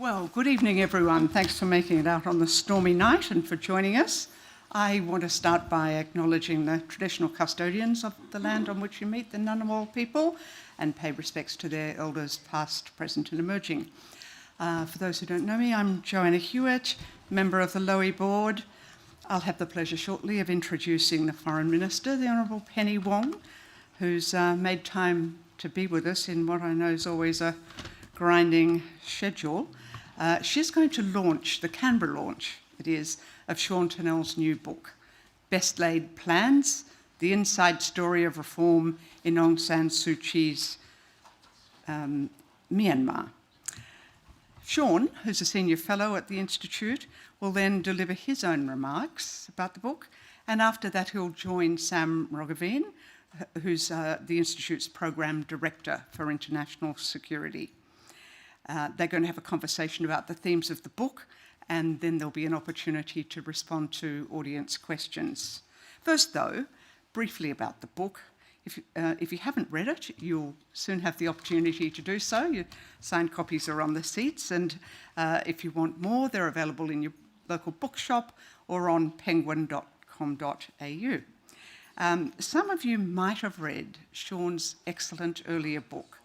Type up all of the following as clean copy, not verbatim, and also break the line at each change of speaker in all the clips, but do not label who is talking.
Well, good evening, everyone. Thanks for making it out on the stormy night and for joining us. I want to start by acknowledging the traditional custodians of the land on which you meet, the Ngunnawal people, and pay respects to their elders past, present and emerging. For those who don't know me, I'm Joanna Hewitt, member of the Lowy Board. I'll have the pleasure shortly of introducing the Foreign Minister, the Honourable Penny Aung, who's made time to be with us in what I know is always a grinding schedule. She's going to launch, the Canberra launch, it is, of Sean Turnell's new book, Best Laid Plans, The Inside Story of Reform in Aung San Suu Kyi's Myanmar. Sean, who's a senior fellow at the Institute, will then deliver his own remarks about the book, and after that he'll join Sam Roggeveen, who's the Institute's Program Director for International Security. They're going to have a conversation about the themes of the book, and then there'll be an opportunity to respond to audience questions. First, though, briefly about the book. If you haven't read it, you'll soon have the opportunity to do so. Your signed copies are on the seats, and if you want more, they're available in your local bookshop or on penguin.com.au. Some of you might have read Sean's excellent earlier book.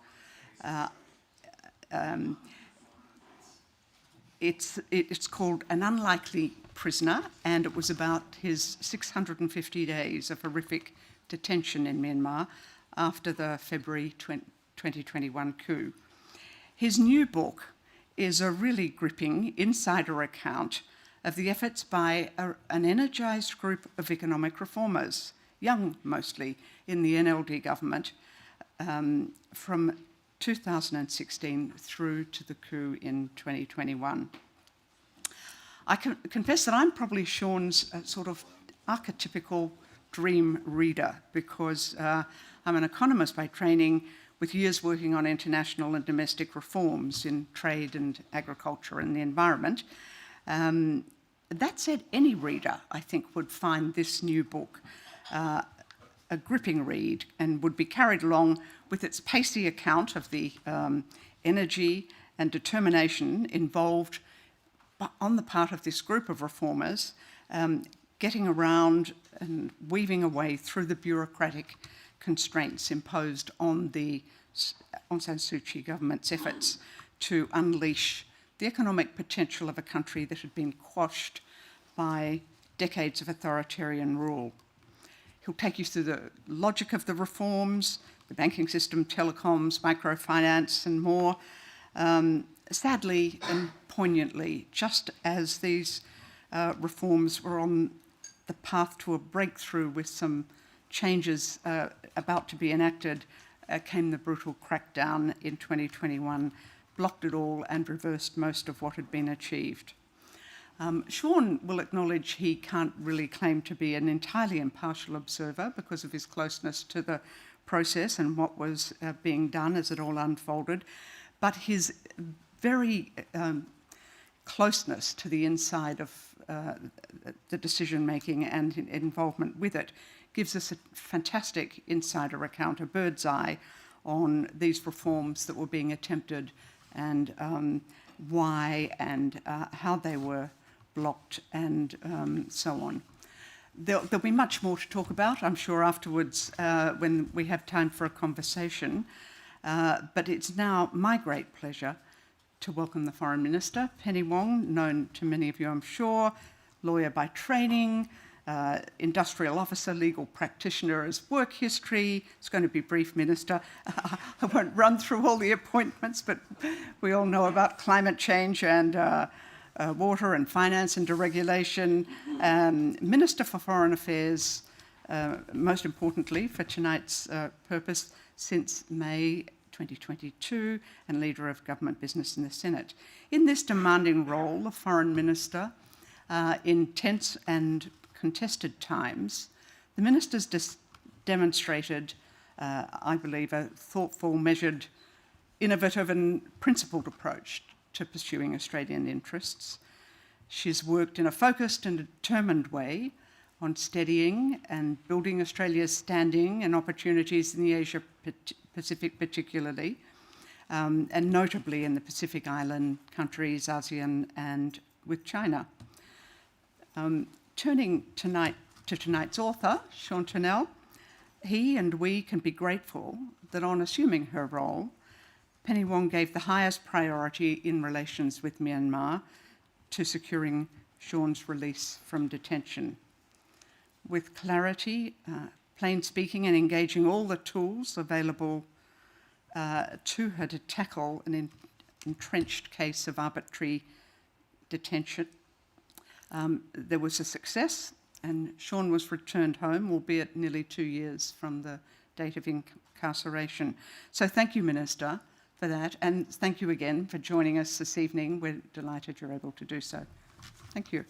It's called An Unlikely Prisoner, and it was about his 650 days of horrific detention in Myanmar after the February 2021 coup. His new book is a really gripping insider account of the efforts by an energised group of economic reformers, young mostly, in the NLD government from 2016 through to the coup in 2021. I confess that I'm probably Sean's sort of archetypical dream reader because I'm an economist by training with years working on international and domestic reforms in trade and agriculture and the environment. That said, any reader, I think, would find this new book a gripping read and would be carried along with its pacey account of the energy and determination involved on the part of this group of reformers, getting around and weaving a way through the bureaucratic constraints imposed on the Aung San Suu Kyi government's efforts to unleash the economic potential of a country that had been quashed by decades of authoritarian rule. He'll take you through the logic of the reforms, the banking system, telecoms, microfinance and more. Sadly and poignantly, just as these reforms were on the path to a breakthrough with some changes about to be enacted, came the brutal crackdown in 2021, blocked it all and reversed most of what had been achieved. Sean will acknowledge he can't really claim to be an entirely impartial observer because of his closeness to the process and what was being done as it all unfolded, but his very closeness to the inside of the decision-making and involvement with it gives us a fantastic insider account, a bird's eye on these reforms that were being attempted and why and how they were blocked and so on. There'll be much more to talk about, I'm sure, afterwards when we have time for a conversation. But it's now my great pleasure to welcome the Foreign Minister, Penny Aung, known to many of you, I'm sure, lawyer by training, industrial officer, legal practitioner as work history. It's going to be brief, Minister. I won't run through all the appointments, but we all know about climate change and water and finance and deregulation. Minister for Foreign Affairs, most importantly for tonight's purpose, since May 2022, and leader of government business in the Senate. In this demanding role, the Foreign Minister, in tense and contested times, the Minister's demonstrated, I believe, a thoughtful, measured, innovative and principled approach to pursuing Australian interests. She's worked in a focused and determined way on steadying and building Australia's standing and opportunities in the Asia Pacific particularly, and notably in the Pacific Island countries, ASEAN, and with China. Turning to tonight's author, Sean Turnell, he and we can be grateful that on assuming her role, Penny Wong gave the highest priority in relations with Myanmar to securing Sean's release from detention. With clarity, plain speaking, and engaging all the tools available to her to tackle an entrenched case of arbitrary detention, there was a success, and Sean was returned home, albeit nearly 2 years from the date of incarceration. So thank you, Minister, for that, and thank you again for joining us this evening. We're delighted you're able to do so. Thank you.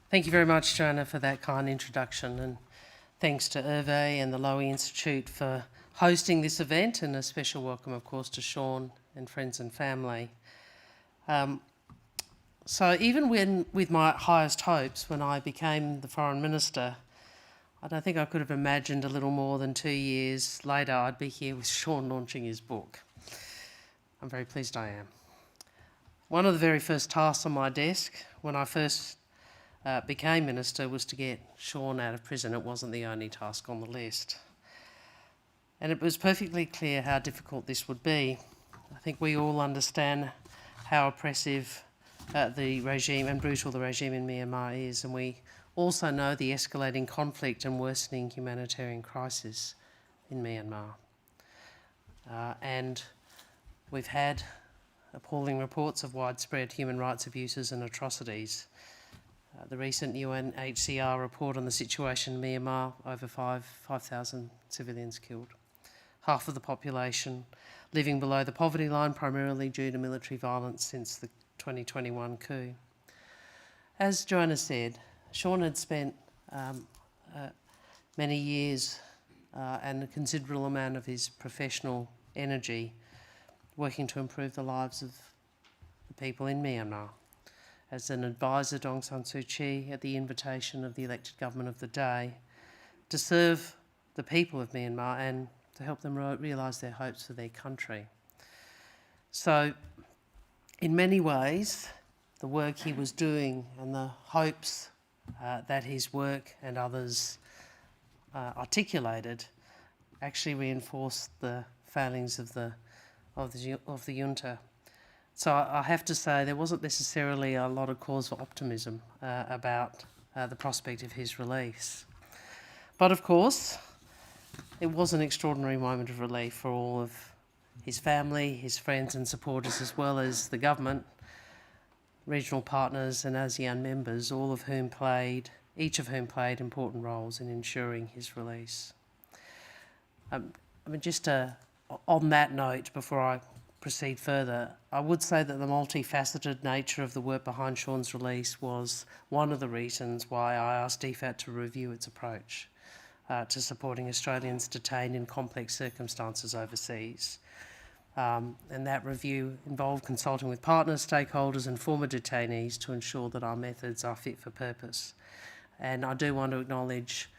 Thank you very much, Joanna, for that kind introduction, and thanks to Hervé and the Lowy Institute for hosting this event, and a special welcome, of course, to Sean and friends and family. So even with my highest hopes, when I became the Foreign Minister, I don't think I could have imagined a little more than 2 years later I'd be here with Sean launching his book. I'm very pleased I am. One of the very first tasks on my desk when I first became Minister was to get Sean out of prison. It wasn't the only task on the list. And it was perfectly clear how difficult this would be. I think we all understand how oppressive the regime and brutal the regime in Myanmar is, and we also know the escalating conflict and worsening humanitarian crisis in Myanmar. And we've had appalling reports of widespread human rights abuses and atrocities. The recent UNHCR report on the situation in Myanmar, over 5,000 civilians killed. Half of the population living below the poverty line, primarily due to military violence since the 2021 coup. As Joanna said, Sean had spent many years and a considerable amount of his professional energy working to improve the lives of the people in Myanmar. As an advisor to Aung San Suu Kyi at the invitation of the elected government of the day, to serve the people of Myanmar and to help them realise their hopes for their country. So, in many ways, the work he was doing and the hopes that his work and others articulated actually reinforced the failings of the junta. So I have to say there wasn't necessarily a lot of cause for optimism about the prospect of his release. But of course, it was an extraordinary moment of relief for all of his family, his friends and supporters, as well as the government, regional partners and ASEAN members, each of whom played important roles in ensuring his release. On that note, before I proceed further, I would say that the multifaceted nature of the work behind Sean's release was one of the reasons why I asked DFAT to review its approach to supporting Australians detained in complex circumstances overseas. And that review involved consulting with partners, stakeholders and former detainees to ensure that our methods are fit for purpose. And I do want to acknowledge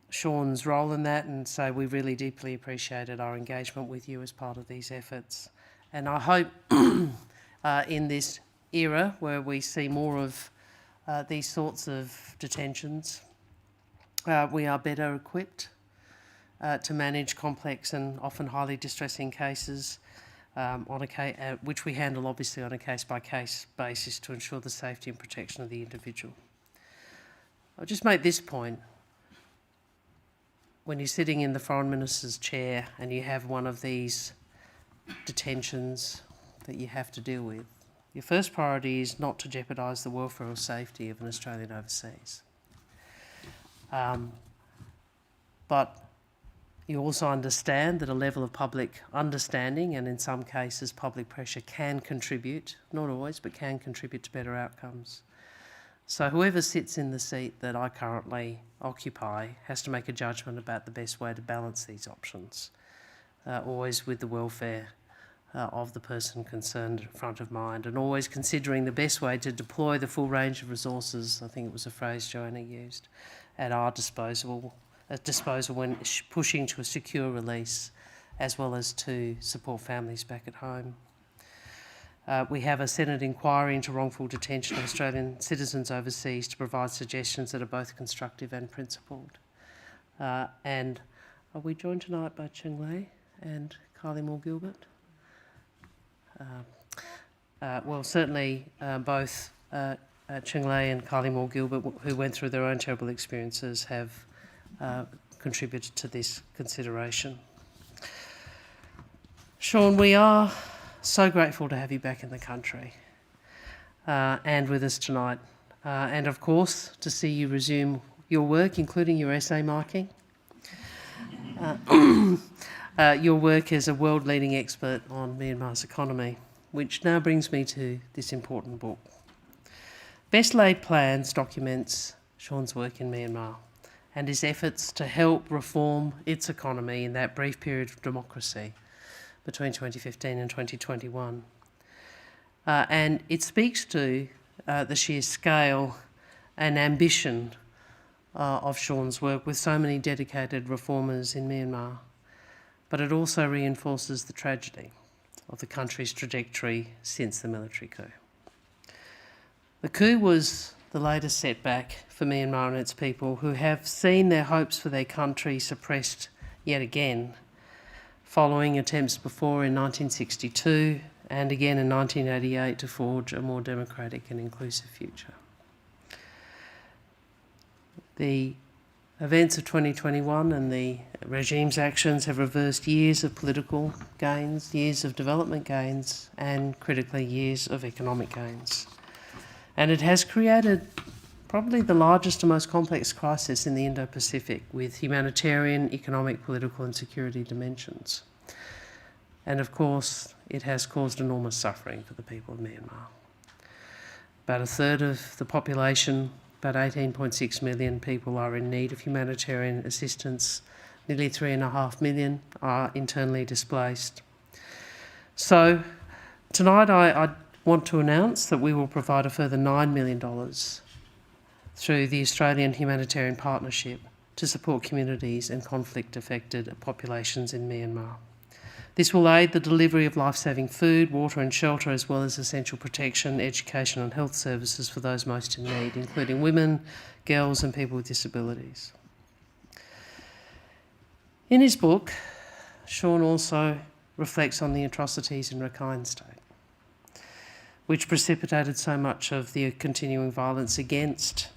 Sean's role in that, and so we really deeply appreciated our engagement with you as part of these efforts. And I hope in this era where we see more of these sorts of detentions, we are better equipped to manage complex and often highly distressing cases, which we handle obviously on a case-by-case basis to ensure the safety and protection of the individual. I'll just make this point. When you're sitting in the Foreign Minister's chair and you have one of these detentions that you have to deal with, your first priority is not to jeopardise the welfare or safety of an Australian overseas. But you also understand that a level of public understanding and in some cases public pressure can contribute, not always, but can contribute to better outcomes. So whoever sits in the seat that I currently occupy has to make a judgment about the best way to balance these options, always with the welfare of the person concerned front of mind, and always considering the best way to deploy the full range of resources, I think it was a phrase Joanna used, at our disposal when pushing to a secure release, as well as to support families back at home. We have a Senate inquiry into wrongful detention of Australian citizens overseas to provide suggestions that are both constructive and principled. And are we joined tonight by Cheng Lei and Kylie Moore-Gilbert? Well, certainly both Cheng Lei and Kylie Moore-Gilbert, who went through their own terrible experiences, have contributed to this consideration. Sean, we are so grateful to have you back in the country and with us tonight. And of course, to see you resume your work, including your essay marking. Your work as a world-leading expert on Myanmar's economy, which now brings me to this important book. Best Laid Plans documents Sean's work in Myanmar and his efforts to help reform its economy in that brief period of democracy between 2015 and 2021. And it speaks to the sheer scale and ambition of Sean's work with so many dedicated reformers in Myanmar. But it also reinforces the tragedy of the country's trajectory since the military coup. The coup was the latest setback for Myanmar and its people, who have seen their hopes for their country suppressed yet again, following attempts before in 1962 and again in 1988 to forge a more democratic and inclusive future. The events of 2021 and the regime's actions have reversed years of political gains, years of development gains, and critically years of economic gains. And it has created probably the largest and most complex crisis in the Indo-Pacific, with humanitarian, economic, political and security dimensions. And of course, it has caused enormous suffering for the people of Myanmar. About a third of the population, about 18.6 million people, are in need of humanitarian assistance. Nearly 3.5 million are internally displaced. So tonight I want to announce that we will provide a further $9 million through the Australian Humanitarian Partnership to support communities and conflict-affected populations in Myanmar. This will aid the delivery of life-saving food, water and shelter, as well as essential protection, education and health services for those most in need, including women, girls and people with disabilities. In his book, Sean also reflects on the atrocities in Rakhine State, which precipitated so much of the continuing violence against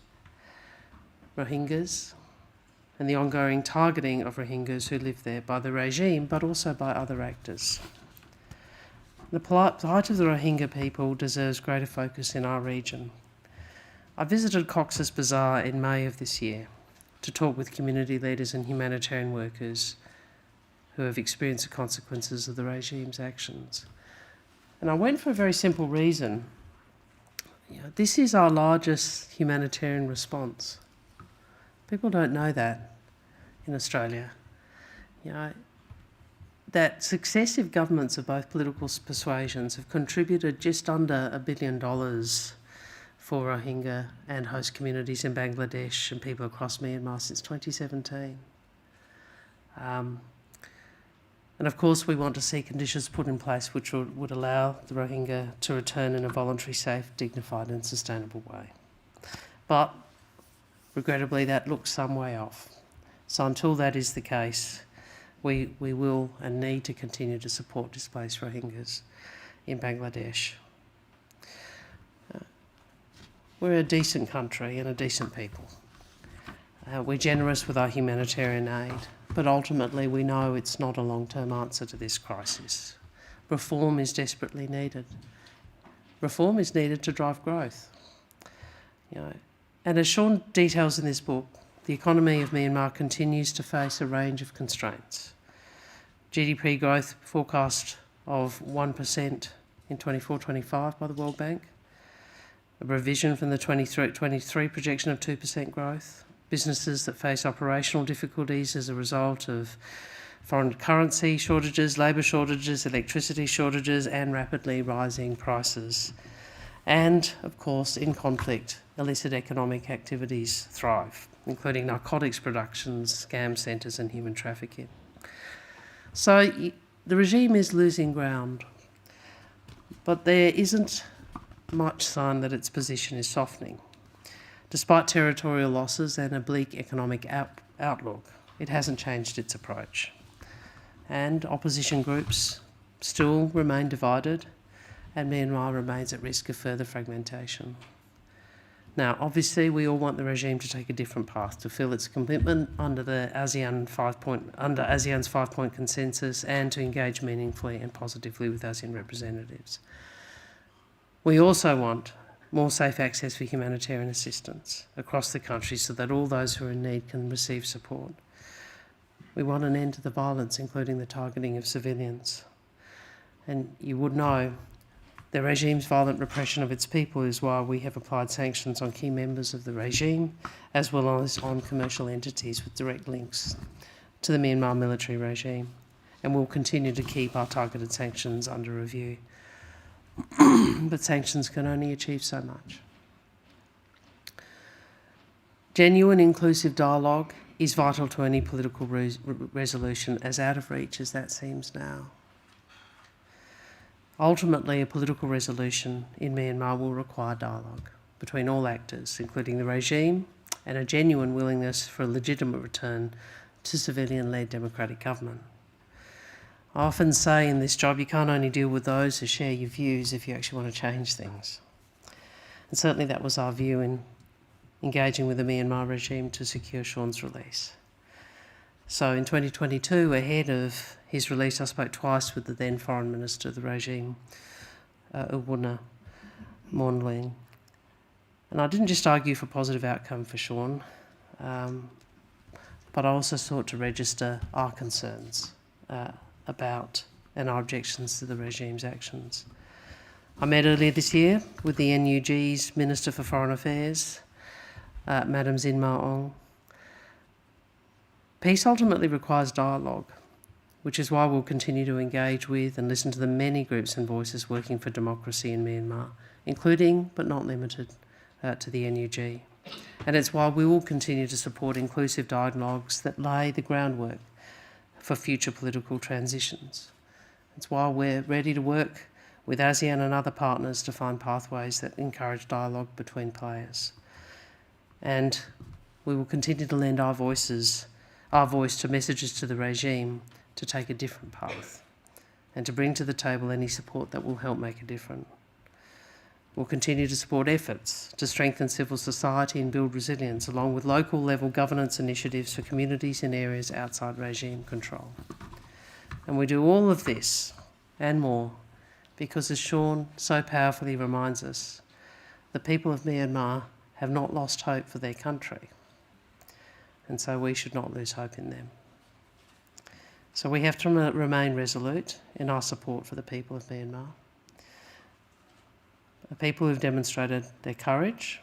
Rohingyas and the ongoing targeting of Rohingyas who live there by the regime, but also by other actors. The plight of the Rohingya people deserves greater focus in our region. I visited Cox's Bazar in May of this year to talk with community leaders and humanitarian workers who have experienced the consequences of the regime's actions. And I went for a very simple reason. This is our largest humanitarian response. People don't know that in Australia. That successive governments of both political persuasions have contributed just under $1 billion for Rohingya and host communities in Bangladesh and people across Myanmar since 2017. And of course, we want to see conditions put in place which would allow the Rohingya to return in a voluntary, safe, dignified and sustainable way. But regrettably, that looks some way off. So until that is the case, we will and need to continue to support displaced Rohingyas in Bangladesh. We're a decent country and a decent people. We're generous with our humanitarian aid, but ultimately we know it's not a long-term answer to this crisis. Reform is desperately needed. Reform is needed to drive growth. And as Sean details in this book, the economy of Myanmar continues to face a range of constraints. GDP growth forecast of 1% in 24-25 by the World Bank, a revision from the 23 projection of 2% growth, businesses that face operational difficulties as a result of foreign currency shortages, labour shortages, electricity shortages, and rapidly rising prices. And, of course, in conflict, illicit economic activities thrive, including narcotics productions, scam centres and human trafficking. So the regime is losing ground, but there isn't much sign that its position is softening. Despite territorial losses and a bleak economic outlook, it hasn't changed its approach. And opposition groups still remain divided, and Myanmar remains at risk of further fragmentation. Now, obviously, we all want the regime to take a different path, to fill its commitment under the ASEAN's five-point consensus, and to engage meaningfully and positively with ASEAN representatives. We also want more safe access for humanitarian assistance across the country so that all those who are in need can receive support. We want an end to the violence, including the targeting of civilians. And you would know the regime's violent repression of its people is why we have applied sanctions on key members of the regime, as well as on commercial entities with direct links to the Myanmar military regime. And we'll continue to keep our targeted sanctions under review. But sanctions can only achieve so much. Genuine, inclusive dialogue is vital to any political resolution, as out of reach as that seems now. Ultimately, a political resolution in Myanmar will require dialogue between all actors, including the regime, and a genuine willingness for a legitimate return to civilian-led democratic government. I often say in this job, you can't only deal with those who share your views if you actually want to change things. And certainly that was our view in engaging with the Myanmar regime to secure Sean's release. So in 2022, ahead of his release, I spoke twice with the then Foreign Minister of the regime, Uwuna Monling. And I didn't just argue for a positive outcome for Sean, but I also sought to register our concerns about and our objections to the regime's actions. I met earlier this year with the NUG's Minister for Foreign Affairs, Madam Aung. Peace ultimately requires dialogue, which is why we'll continue to engage with and listen to the many groups and voices working for democracy in Myanmar, including but not limited to the NUG. And it's why we will continue to support inclusive dialogues that lay the groundwork for future political transitions. It's why we're ready to work with ASEAN and other partners to find pathways that encourage dialogue between players. And we will continue to lend our voice to messages to the regime to take a different path and to bring to the table any support that will help make a difference. We'll continue to support efforts to strengthen civil society and build resilience, along with local level governance initiatives for communities in areas outside regime control. And we do all of this and more because, as Sean so powerfully reminds us, the people of Myanmar have not lost hope for their country. And so we should not lose hope in them. So we have to remain resolute in our support for the people of Myanmar. A people who have demonstrated their courage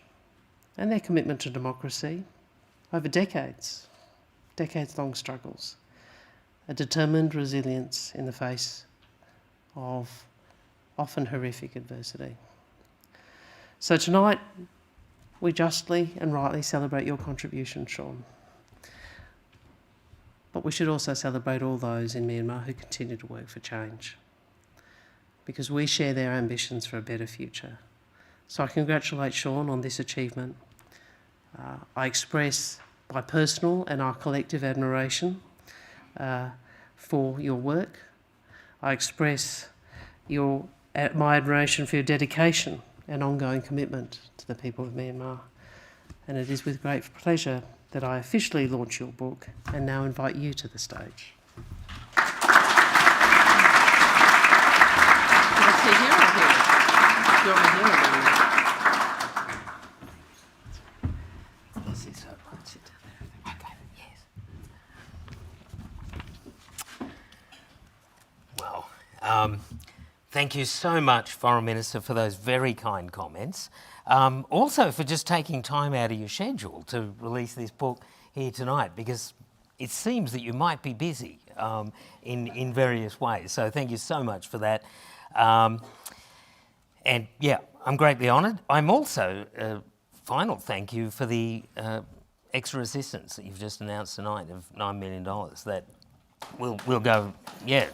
and their commitment to democracy over decades-long struggles, a determined resilience in the face of often horrific adversity. So tonight, we justly and rightly celebrate your contribution, Sean. But we should also celebrate all those in Myanmar who continue to work for change, because we share their ambitions for a better future. So I congratulate Sean on this achievement. I express my personal and our collective admiration for your work. I express my admiration for your dedication and ongoing commitment to the people of Myanmar. And it is with great pleasure that I officially launch your book and now invite you to the stage.
Thank you so much, Foreign Minister, for those very kind comments. Also for just taking time out of your schedule to release this book here tonight, because it seems that you might be busy. in various ways. So thank you so much for that. And yeah, I'm greatly honoured. I'm also, final thank you for the extra assistance that you've just announced tonight of $9 million. That will go, yeah.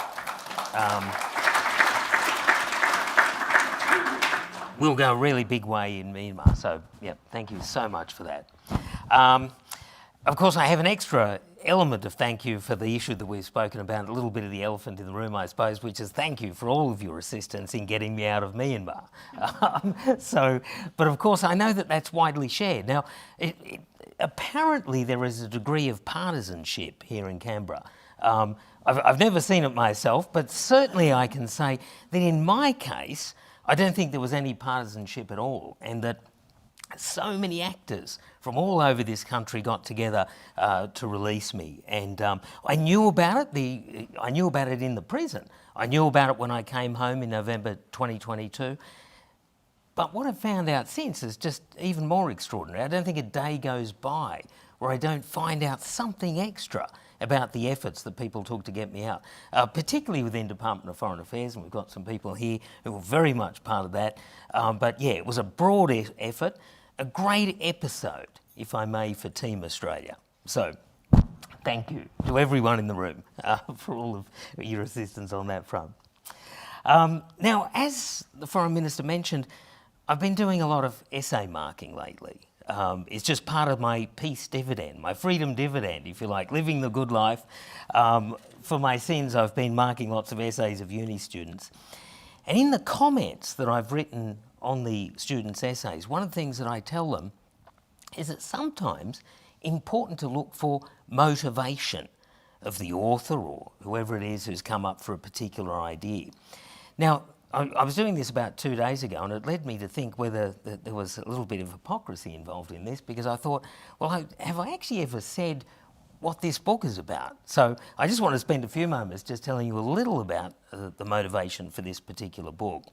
Will go a really big way in Myanmar. So, yeah, thank you so much for that. Of course, I have an extra element of thank you for the issue that we've spoken about, a little bit of the elephant in the room, I suppose, which is thank you for all of your assistance in getting me out of Myanmar. But of course, I know that that's widely shared. Now, apparently there is a degree of partisanship here in Canberra. I've never seen it myself, but certainly I can say that in my case, I don't think there was any partisanship at all, and that so many actors from all over this country got together to release me, and I knew about it. I knew about it in the prison. I knew about it when I came home in November 2022. But what I've found out since is just even more extraordinary. I don't think a day goes by where I don't find out something extra about the efforts that people took to get me out, particularly within Department of Foreign Affairs, and we've got some people here who were very much part of that. But yeah, it was a broad effort, a great episode, if I may, for Team Australia. So thank you to everyone in the room for all of your assistance on that front. Now, as the Foreign Minister mentioned, I've been doing a lot of essay marking lately. It's just part of my peace dividend, my freedom dividend, if you like, living the good life. For my sins, I've been marking lots of essays of uni students. And in the comments that I've written on the students' essays, one of the things that I tell them is that sometimes important to look for motivation of the author or whoever it is who's come up for a particular idea. Now, I was doing this about 2 days ago, and it led me to think whether there was a little bit of hypocrisy involved in this, because I thought, well, have I actually ever said what this book is about? So I just want to spend a few moments just telling you a little about the motivation for this particular book.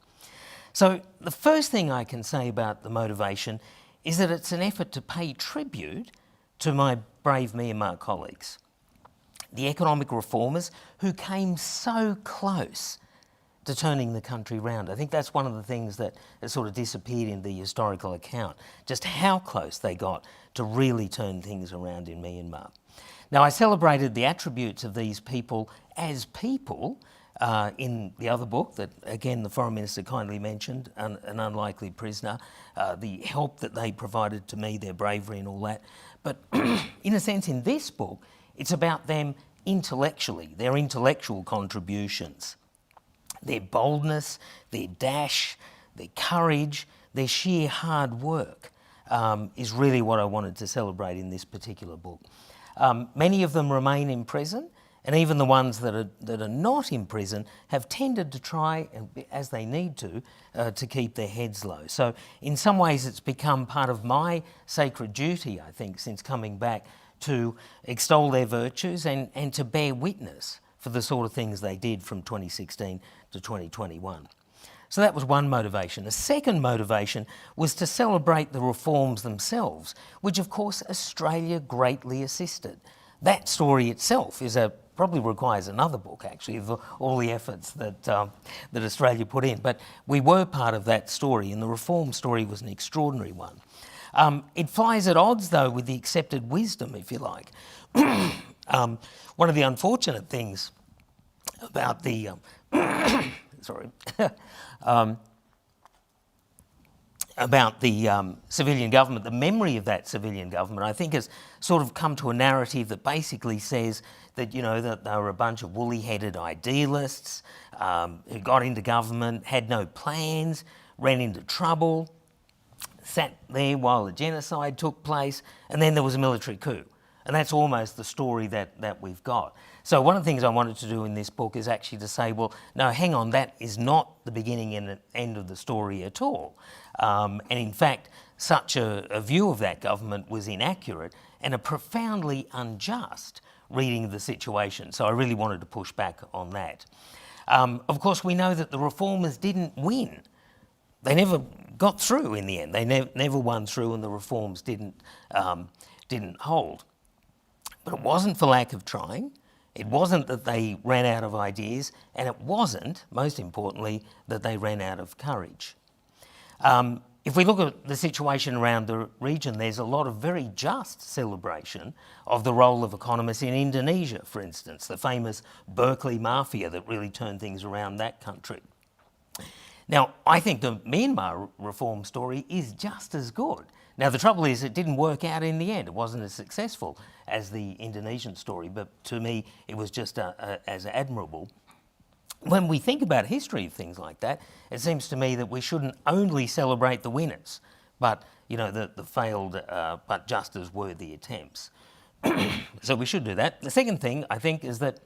So the first thing I can say about the motivation is that it's an effort to pay tribute to my brave Myanmar colleagues, the economic reformers who came so close to turning the country round. I think that's one of the things that has sort of disappeared in the historical account, just how close they got to really turn things around in Myanmar. Now, I celebrated the attributes of these people as people in the other book that, again, the Foreign Minister kindly mentioned, An Unlikely Prisoner, the help that they provided to me, their bravery and all that. But in a sense, in this book, it's about them intellectually, their intellectual contributions. Their boldness, their dash, their courage, their sheer hard work is really what I wanted to celebrate in this particular book. Many of them remain in prison, and even the ones that are not in prison have tended to try, as they need to keep their heads low. So in some ways it's become part of my sacred duty, I think, since coming back, to extol their virtues and to bear witness for the sort of things they did from 2016 to 2021. So that was one motivation. A second motivation was to celebrate the reforms themselves, which of course Australia greatly assisted. That story itself probably requires another book, actually, of all the efforts that Australia put in. But we were part of that story, and the reform story was an extraordinary one. It flies at odds, though, with the accepted wisdom, if you like. One of the unfortunate things about the about the civilian government, the memory of that civilian government, I think has sort of come to a narrative that basically says that, you know, that they were a bunch of woolly-headed idealists who got into government, had no plans, ran into trouble, sat there while the genocide took place, and then there was a military coup. And that's almost the story that we've got. So one of the things I wanted to do in this book is actually to say, well, no, hang on, that is not the beginning and end of the story at all. And in fact, such a view of that government was inaccurate and a profoundly unjust reading of the situation. So I really wanted to push back on that. Of course, we know that the reformers didn't win. They never got through in the end. They never won through, and the reforms didn't hold. But it wasn't for lack of trying. It wasn't that they ran out of ideas, and it wasn't, most importantly, that they ran out of courage. If we look at the situation around the region, there's a lot of very just celebration of the role of economists in Indonesia, for instance, the famous Berkeley Mafia that really turned things around that country. Now, I think the Myanmar reform story is just as good. Now, the trouble is it didn't work out in the end. It wasn't as successful as the Indonesian story, but to me, it was just as admirable. When we think about history of things like that, it seems to me that we shouldn't only celebrate the winners, but the failed but just as worthy attempts. So we should do that. The second thing I think is that,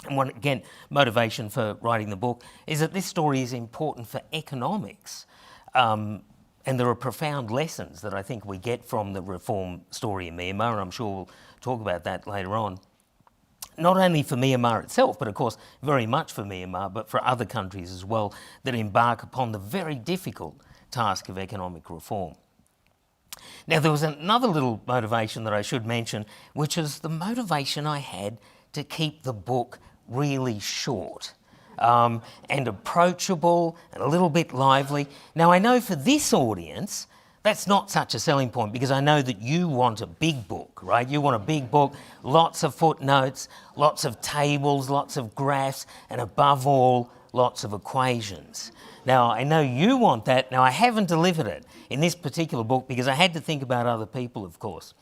and one again motivation for writing the book, is that this story is important for economics, and there are profound lessons that I think we get from the reform story in Myanmar, and I'm sure we'll talk about that later on. Not only for Myanmar itself, but of course very much for Myanmar, but for other countries as well that embark upon the very difficult task of economic reform. Now, there was another little motivation that I should mention, which is the motivation I had to keep the book really short and approachable and a little bit lively. Now, I know for this audience, that's not such a selling point because I know that you want a big book, right? You want a big book, lots of footnotes, lots of tables, lots of graphs, and above all, lots of equations. Now, I know you want that. Now, I haven't delivered it in this particular book because I had to think about other people, of course.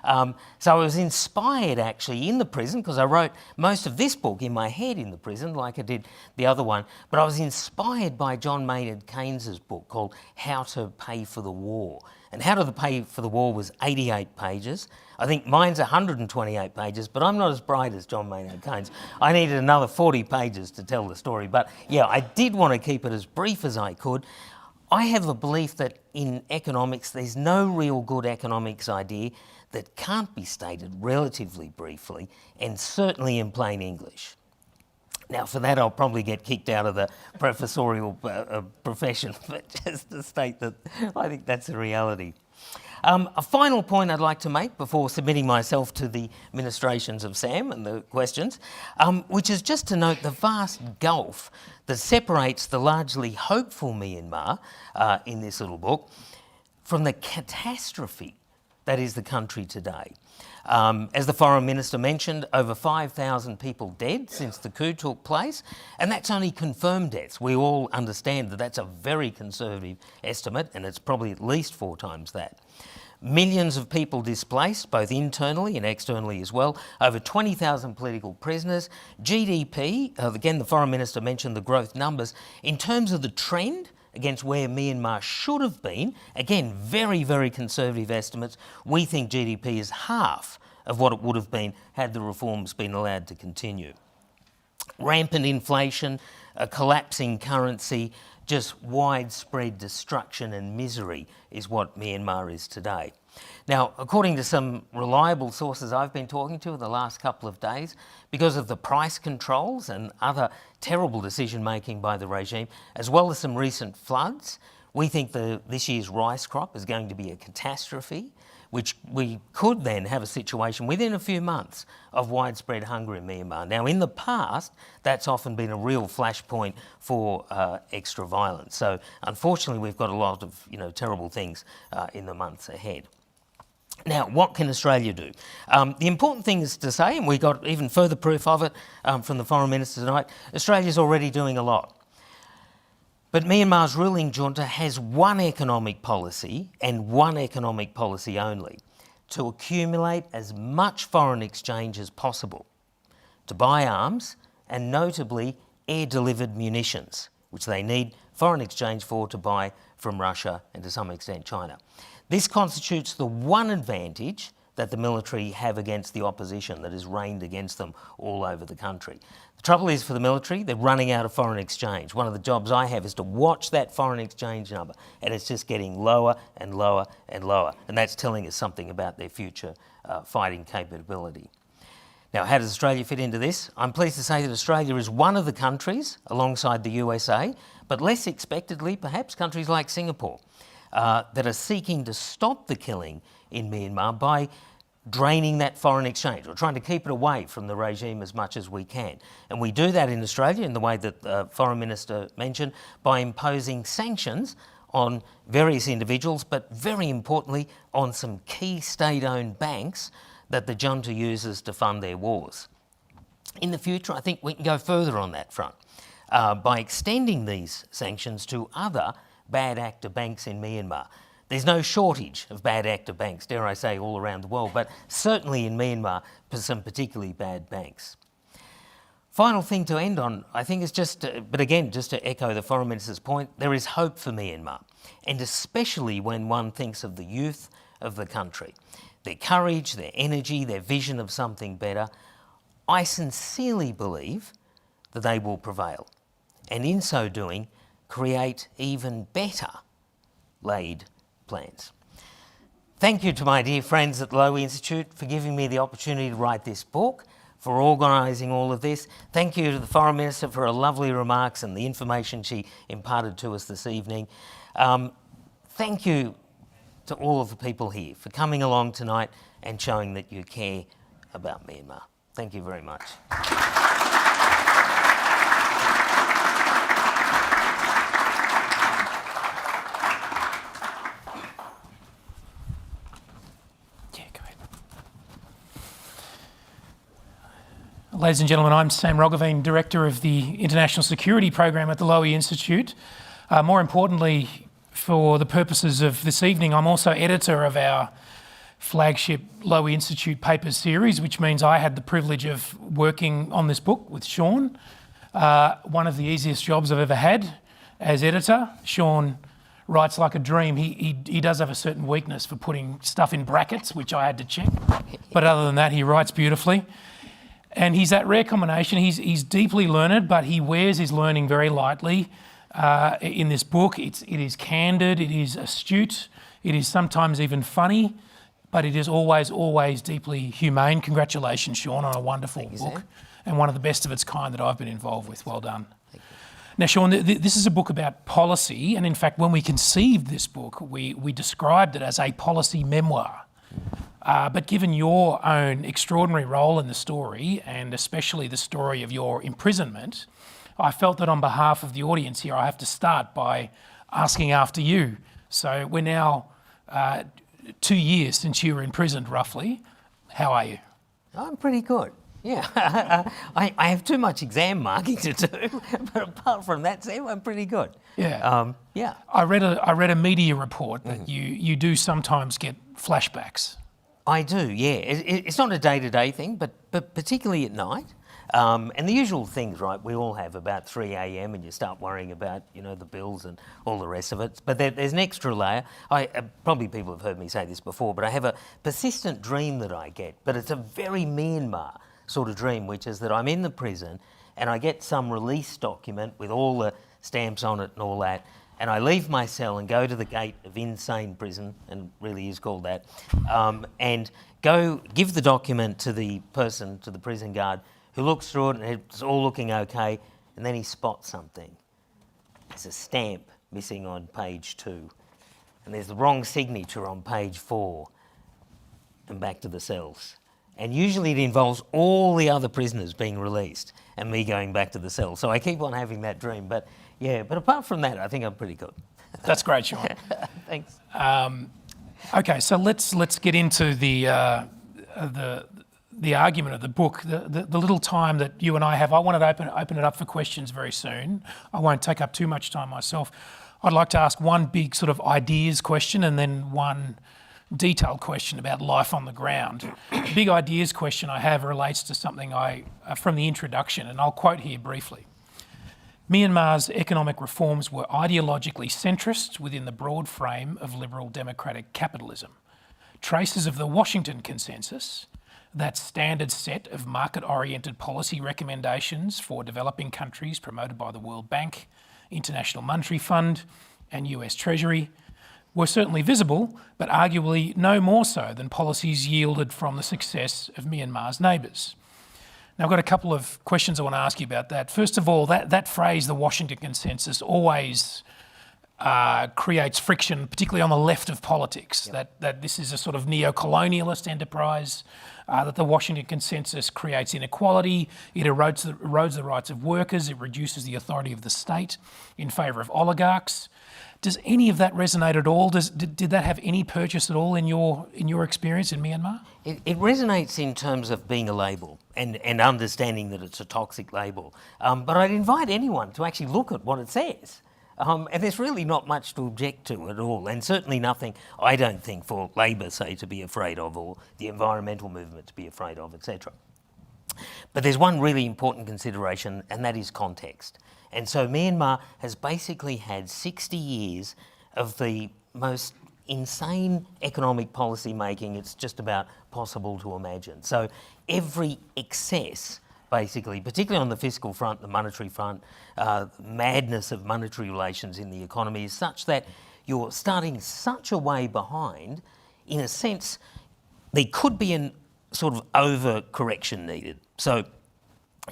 So I was inspired actually in the prison because I wrote most of this book in my head in the prison like I did the other one, but I was inspired by John Maynard Keynes's book called How to Pay for the War. And How to Pay for the War was 88 pages. I think mine's 128 pages, but I'm not as bright as John Maynard Keynes. I needed another 40 pages to tell the story. But yeah, I did want to keep it as brief as I could. I have a belief that in economics, there's no real good economics idea that can't be stated relatively briefly and certainly in plain English. Now, for that, I'll probably get kicked out of the professorial profession, but just to state that I think that's a reality. A final point I'd like to make before submitting myself to the ministrations of Sam and the questions, which is just to note the vast gulf that separates the largely hopeful Myanmar in this little book from the catastrophe that is the country today. As the Foreign Minister mentioned, over 5,000 people dead since the coup took place, and that's only confirmed deaths. We all understand that that's a very conservative estimate, and it's probably at least 4 times that. Millions of people displaced, both internally and externally as well. Over 20,000 political prisoners. GDP, again, the Foreign Minister mentioned the growth numbers. In terms of the trend against where Myanmar should have been, again, very, very conservative estimates, we think GDP is half of what it would have been had the reforms been allowed to continue. Rampant inflation, a collapsing currency, just widespread destruction and misery is what Myanmar is today. Now, according to some reliable sources I've been talking to in the last couple of days, because of the price controls and other terrible decision-making by the regime, as well as some recent floods, we think this year's rice crop is going to be a catastrophe, which we could then have a situation within a few months of widespread hunger in Myanmar. Now, in the past, that's often been a real flashpoint for extra violence. So, unfortunately, we've got a lot of terrible things in the months ahead. Now, what can Australia do? The important thing is to say, and we got even further proof of it from the Foreign Minister tonight, Australia's already doing a lot. But Myanmar's ruling junta has one economic policy and one economic policy only: to accumulate as much foreign exchange as possible, to buy arms and notably air-delivered munitions, which they need foreign exchange for to buy from Russia and to some extent China. This constitutes the one advantage that the military have against the opposition that is raigned against them all over the country. The trouble is for the military, they're running out of foreign exchange. One of the jobs I have is to watch that foreign exchange number, and it's just getting lower and lower and lower, and that's telling us something about their future fighting capability. Now, how does Australia fit into this? I'm pleased to say that Australia is one of the countries, alongside the USA, but less expectedly perhaps countries like Singapore, that are seeking to stop the killing in Myanmar by draining that foreign exchange or trying to keep it away from the regime as much as we can. And we do that in Australia in the way that the Foreign Minister mentioned, by imposing sanctions on various individuals, but very importantly on some key state-owned banks that the junta uses to fund their wars. In the future, I think we can go further on that front by extending these sanctions to other bad actor banks in Myanmar. There's no shortage of bad actor banks, dare I say, all around the world, but certainly in Myanmar, some particularly bad banks. Final thing to end on, I think, is just to echo the Foreign Minister's point, there is hope for Myanmar, and especially when one thinks of the youth of the country, their courage, their energy, their vision of something better. I sincerely believe that they will prevail, and in so doing, create even better laid plans. Thank you to my dear friends at the Lowy Institute for giving me the opportunity to write this book, for organising all of this. Thank you to the Foreign Minister for her lovely remarks and the information she imparted to us this evening. Thank you to all of the people here for coming along tonight and showing that you care about Myanmar. Thank you very much.
Ladies and gentlemen, I'm Sam Roggeveen, Director of the International Security Program at the Lowy Institute. More importantly, for the purposes of this evening, I'm also editor of our flagship Lowy Institute Papers series, which means I had the privilege of working on this book with Sean. One of the easiest jobs I've ever had as editor. Sean writes like a dream. He does have a certain weakness for putting stuff in brackets, which I had to check. But other than that, he writes beautifully. And he's that rare combination. He's deeply learned, but he wears his learning very lightly. In this book, it is candid, it is astute, it is sometimes even funny, but it is always deeply humane. Congratulations, Sean, on a wonderful book,
Sam.
And one of the best of its kind that I've been involved with. Well done. Now, Sean, this is a book about policy, and in fact, when we conceived this book, we described it as a policy memoir. But given your own extraordinary role in the story, and especially the story of your imprisonment, I felt that on behalf of the audience here, I have to start by asking after you. So we're now 2 years since you were imprisoned, roughly. How are you?
I'm pretty good. Yeah, I have too much exam marking to do, but apart from that, Sam, I'm pretty good.
Yeah.
Yeah.
I read a media report that you do sometimes get flashbacks.
I do, yeah. It's not a day-to-day thing, but particularly at night. And the usual things, right, we all have about 3 a.m. and you start worrying about, the bills and all the rest of it. But there's an extra layer. Probably people have heard me say this before, but I have a persistent dream that I get, but it's a very Myanmar sort of dream, which is that I'm in the prison and I get some release document with all the stamps on it and all that, and I leave my cell and go to the gate of insane prison, and it really is called that, and go give the document to the person, to the prison guard, who looks through it and it's all looking okay, and then he spots something. There's a stamp missing on page 2, and there's the wrong signature on page 4, and back to the cells. And usually it involves all the other prisoners being released and me going back to the cell. So I keep on having that dream. But apart from that, I think I'm pretty good.
That's great, Sean.
Thanks.
Okay, so let's get into the argument of the book. The little time that you and I have, I wanted to open it up for questions very soon. I won't take up too much time myself. I'd like to ask one big sort of ideas question and then one detailed question about life on the ground. The big ideas question I have relates to something from the introduction, and I'll quote here briefly. Myanmar's economic reforms were ideologically centrist within the broad frame of liberal democratic capitalism. Traces of the Washington Consensus, that standard set of market-oriented policy recommendations for developing countries promoted by the World Bank, International Monetary Fund and US Treasury, were certainly visible, but arguably no more so than policies yielded from the success of Myanmar's neighbours. Now, I've got a couple of questions I want to ask you about that. First of all, that phrase, the Washington Consensus, always creates friction, particularly on the left of politics, that this is a sort of neo-colonialist enterprise, that the Washington Consensus creates inequality, it erodes the rights of workers, it reduces the authority of the state in favour of oligarchs. Does any of that resonate at all? Did that have any purchase at all in your experience in Myanmar?
It resonates in terms of being a label and understanding that it's a toxic label. But I'd invite anyone to actually look at what it says. And there's really not much to object to at all, and certainly nothing, I don't think, for Labor, say, to be afraid of, or the environmental movement to be afraid of, etc. But there's one really important consideration, and that is context. And so Myanmar has basically had 60 years of the most insane economic policy making it's just about possible to imagine. So every excess, basically, particularly on the fiscal front, the monetary front, madness of monetary relations in the economy is such that you're starting such a way behind. In a sense, there could be an sort of overcorrection needed. So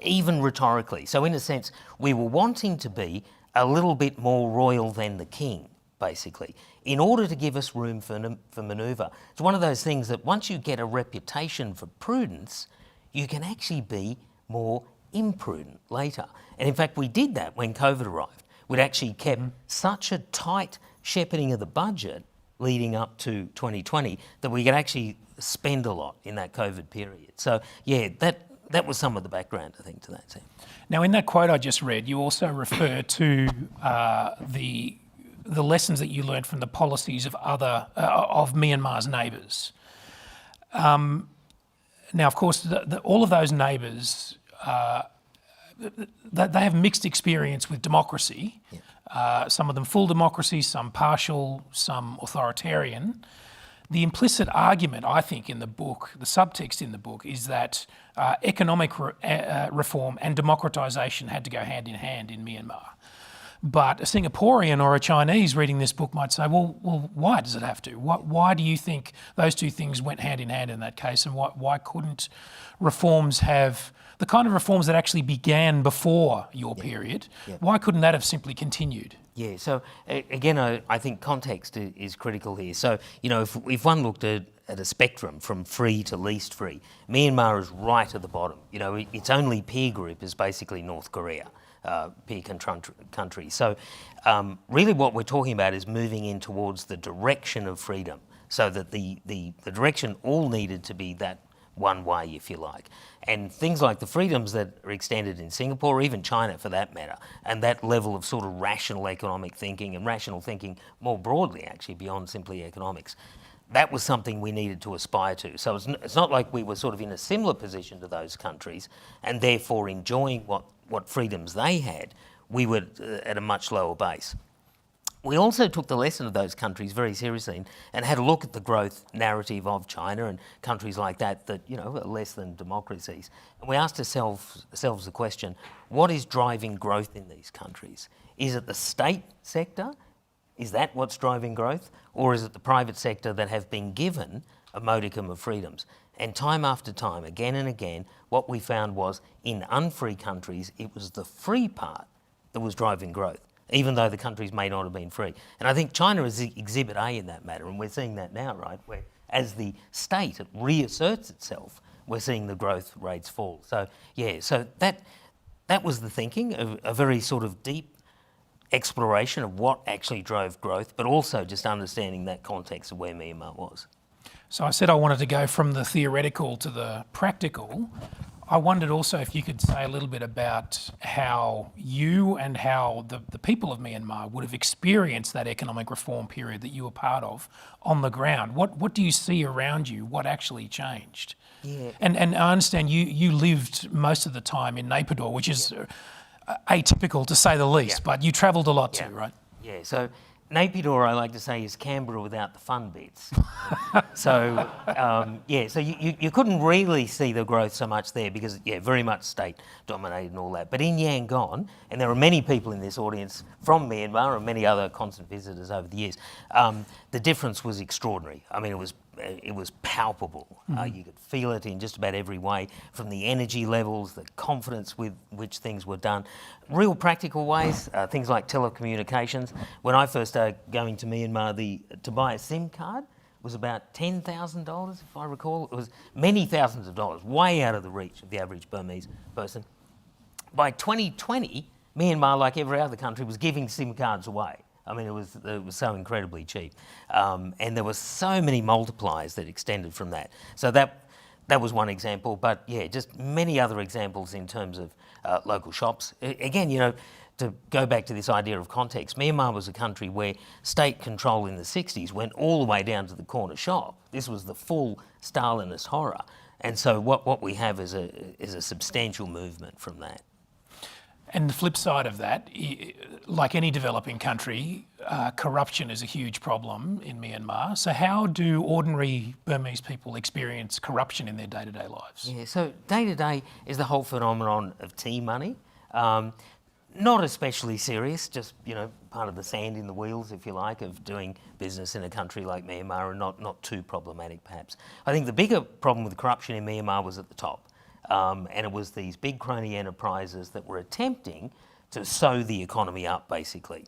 even rhetorically. So in a sense, we were wanting to be a little bit more royal than the king, basically, in order to give us room for manoeuvre. It's one of those things that once you get a reputation for prudence, you can actually be more imprudent later. And in fact, we did that when COVID arrived. We'd actually kept such a tight shepherding of the budget leading up to 2020 that we could actually spend a lot in that COVID period. So yeah, that was some of the background, I think, to that.
Now, in that quote I just read, you also refer to the lessons that you learned from the policies of of Myanmar's neighbours. Now, of course, all of those neighbours, they have mixed experience with democracy. Yeah. Some of them full democracy, some partial, some authoritarian. The implicit argument, I think, in the book, the subtext in the book, is that economic reform and democratisation had to go hand in hand in Myanmar. But a Singaporean or a Chinese reading this book might say, well, why does it have to? Why do you think those two things went hand in hand in that case? And why couldn't reforms have the kind of reforms that actually began before your period? Yeah. Why couldn't that have simply continued?
Yeah, so again, I think context is critical here. So, you know, if one looked at a spectrum from free to least free, Myanmar is right at the bottom. You know, its only peer group is basically North Korea, peer country. So really what we're talking about is moving in towards the direction of freedom, so that the direction all needed to be that one way, if you like. And things like the freedoms that are extended in Singapore, or even China for that matter, and that level of sort of rational economic thinking and rational thinking more broadly, actually, beyond simply economics, that was something we needed to aspire to. So it's not like we were sort of in a similar position to those countries and therefore enjoying what freedoms they had. We were at a much lower base. We also took the lesson of those countries very seriously and had a look at the growth narrative of China and countries like that, you know, are less than democracies. And we asked ourselves the question, what is driving growth in these countries? Is it the state sector? Is that what's driving growth? Or is it the private sector that have been given a modicum of freedoms? And time after time, again and again, what we found was in unfree countries, it was the free part that was driving growth, even though the countries may not have been free. And I think China is exhibit A in that matter, and we're seeing that now, right, where as the state it reasserts itself, we're seeing the growth rates fall. So, yeah, so that was the thinking, a very sort of deep exploration of what actually drove growth, but also just understanding that context of where Myanmar was.
So I said I wanted to go from the theoretical to the practical. I wondered also if you could say a little bit about how you and how the people of Myanmar would have experienced that economic reform period that you were part of on the ground. What do you see around you? What actually changed?
Yeah.
And I understand you lived most of the time in Naypyidaw, which is atypical to say the least, but you travelled a lot too, right?
Yeah, so Naypyidaw, I like to say, is Canberra without the fun bits. So, so you couldn't really see the growth so much there because, very much state-dominated and all that. But in Yangon, and there are many people in this audience from Myanmar and many other constant visitors over the years, the difference was extraordinary. I mean, it was it was palpable. You could feel it in just about every way, from the energy levels, the confidence with which things were done. Real practical ways, things like telecommunications. When I first started going to Myanmar, to buy a SIM card was about $10,000, if I recall. It was many thousands of dollars, way out of the reach of the average Burmese person. By 2020, Myanmar, like every other country, was giving SIM cards away. I mean, it was so incredibly cheap. And there were so many multipliers that extended from that. So that was one example. But yeah, just many other examples in terms of local shops. Again, you know, to go back to this idea of context, Myanmar was a country where state control in the 60s went all the way down to the corner shop. This was the full Stalinist horror. And so what we have is a substantial movement from that.
And the flip side of that, like any developing country, corruption is a huge problem in Myanmar. So how do ordinary Burmese people experience corruption in their day-to-day lives?
Yeah, so day-to-day is the whole phenomenon of tea money. Not especially serious, just, you know, part of the sand in the wheels, if you like, of doing business in a country like Myanmar, and not too problematic, perhaps. I think the bigger problem with corruption in Myanmar was at the top. And it was these big crony enterprises that were attempting to sew the economy up, basically.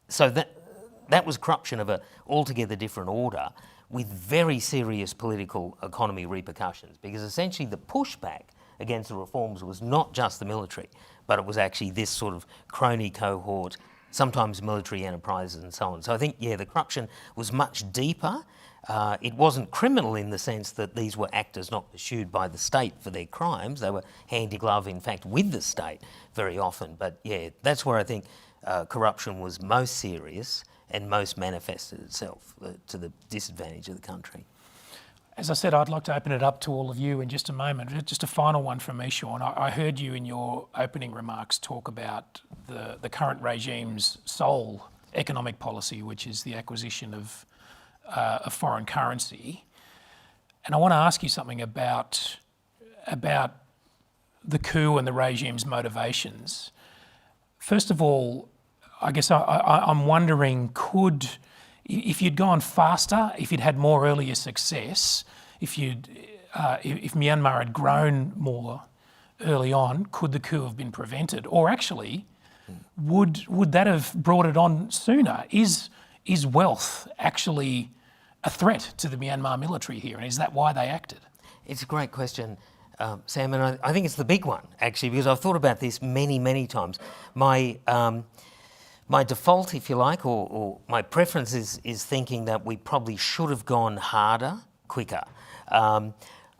So that was corruption of an altogether different order, with very serious political economy repercussions, because essentially the pushback against the reforms was not just the military, but it was actually this sort of crony cohort, sometimes military enterprises and so on. So I think, yeah, the corruption was much deeper. It wasn't criminal in the sense that these were actors not pursued by the state for their crimes. They were hand in glove, in fact, with the state very often. But yeah, that's where I think corruption was most serious and most manifested itself to the disadvantage of the country.
As I said, I'd like to open it up to all of you in just a moment. Just a final one from me, Sean. I heard you in your opening remarks talk about the current regime's sole economic policy, which is the acquisition of foreign currency. And I want to ask you something about the coup and the regime's motivations. First of all, I guess I'm wondering, if you'd gone faster, if you'd had more earlier success, if Myanmar had grown more early on, could the coup have been prevented? Or actually, would that have brought it on sooner? Is wealth actually a threat to the Myanmar military here, and is that why they acted?
It's a great question, Sam, and I think it's the big one, actually, because I've thought about this many, many times. My default, if you like, or my preference is thinking that we probably should have gone harder, quicker.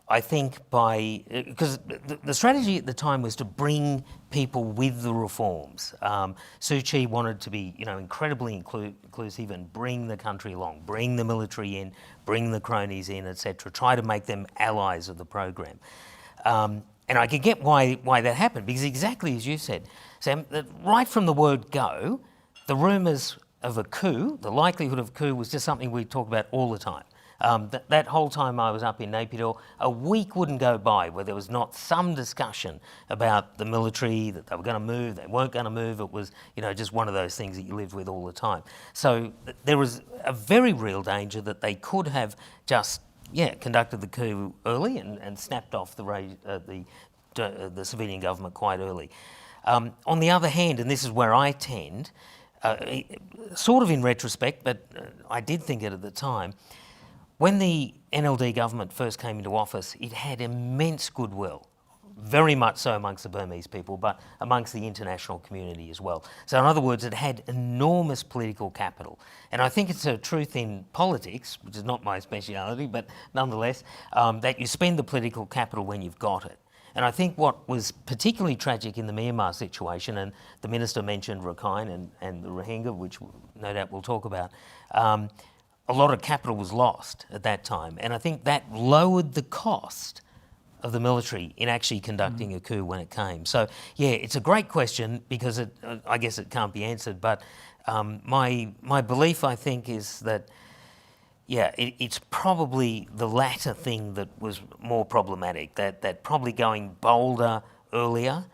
I think because the strategy at the time was to bring people with the reforms. Suu Kyi wanted to be, incredibly inclusive and bring the country along, bring the military in, bring the cronies in, etc. Try to make them allies of the program. And I could get why that happened, because exactly as you said, Sam, that right from the word go, the rumours of a coup, the likelihood of a coup, was just something we talk about all the time. That whole time I was up in Naypyidaw, a week wouldn't go by where there was not some discussion about the military, that they were going to move, they weren't going to move. It was, just one of those things that you lived with all the time. So there was a very real danger that they could have just, conducted the coup early and snapped off the civilian government quite early. On the other hand, and this is where I tend, sort of in retrospect, but I did think it at the time, when the NLD government first came into office, it had immense goodwill, very much so amongst the Burmese people, but amongst the international community as well. So in other words, it had enormous political capital. And I think it's a truth in politics, which is not my speciality, but nonetheless, that you spend the political capital when you've got it. And I think what was particularly tragic in the Myanmar situation, and the Minister mentioned Rakhine and the Rohingya, which no doubt we'll talk about, a lot of capital was lost at that time. And I think that lowered the cost of the military in actually conducting a coup when it came. So, it's a great question, because I guess it can't be answered. But my belief, I think, is that, it's probably the latter thing that was more problematic, that probably going bolder earlier,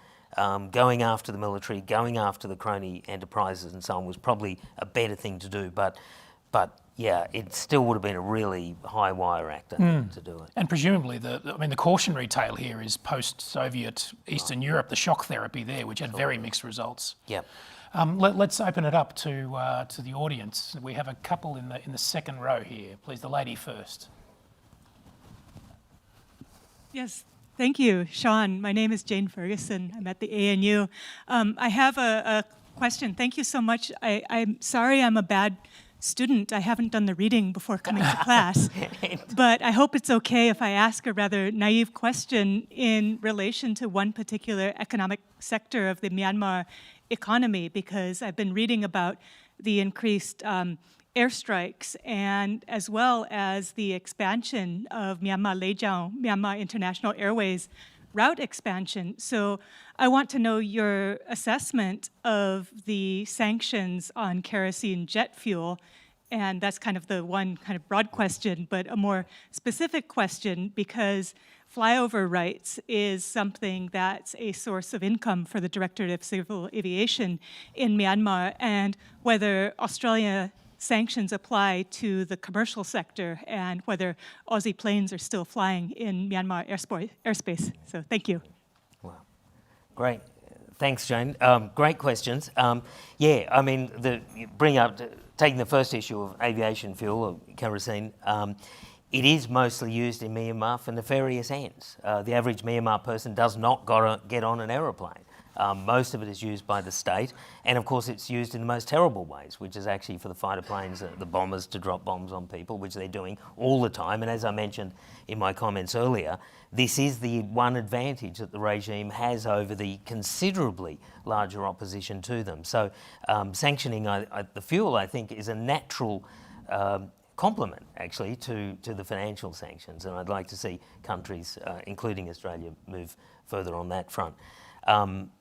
going after the military, going after the crony enterprises and so on, was probably a better thing to do. But but yeah, it still would have been a really high wire actor to do it.
And presumably, the cautionary tale here is post-Soviet Eastern Europe, the shock therapy there, which had very mixed results.
Yep.
Let's open it up to the audience. We have a couple in the second row here. Please, the lady first.
Yes, thank you, Sean. My name is Jane Ferguson. I'm at the ANU. I have a question. Thank you so much. I'm sorry I'm a bad student. I haven't done the reading before coming to class, but I hope it's okay if I ask a rather naive question in relation to one particular economic sector of the Myanmar economy, because I've been reading about the increased airstrikes and as well as the expansion of Myanmar Lejiao, Myanmar International Airways route expansion. So I want to know your assessment of the sanctions on kerosene jet fuel. And that's kind of the one kind of broad question, but a more specific question, because flyover rights is something that's a source of income for the Directorate of Civil Aviation in Myanmar, and whether Australia sanctions apply to the commercial sector and whether Aussie planes are still flying in Myanmar airspace. So thank you.
Wow, great. Thanks, Jane. Great questions. Yeah, I mean, taking the first issue of aviation fuel, or kerosene, it is mostly used in Myanmar for nefarious ends. The average Myanmar person does not get on an aeroplane. Most of it is used by the state, and of course it's used in the most terrible ways, which is actually for the fighter planes, the bombers, to drop bombs on people, which they're doing all the time. And as I mentioned in my comments earlier, this is the one advantage that the regime has over the considerably larger opposition to them. So sanctioning the fuel, I think, is a natural complement, actually, to the financial sanctions. And I'd like to see countries, including Australia, move further on that front.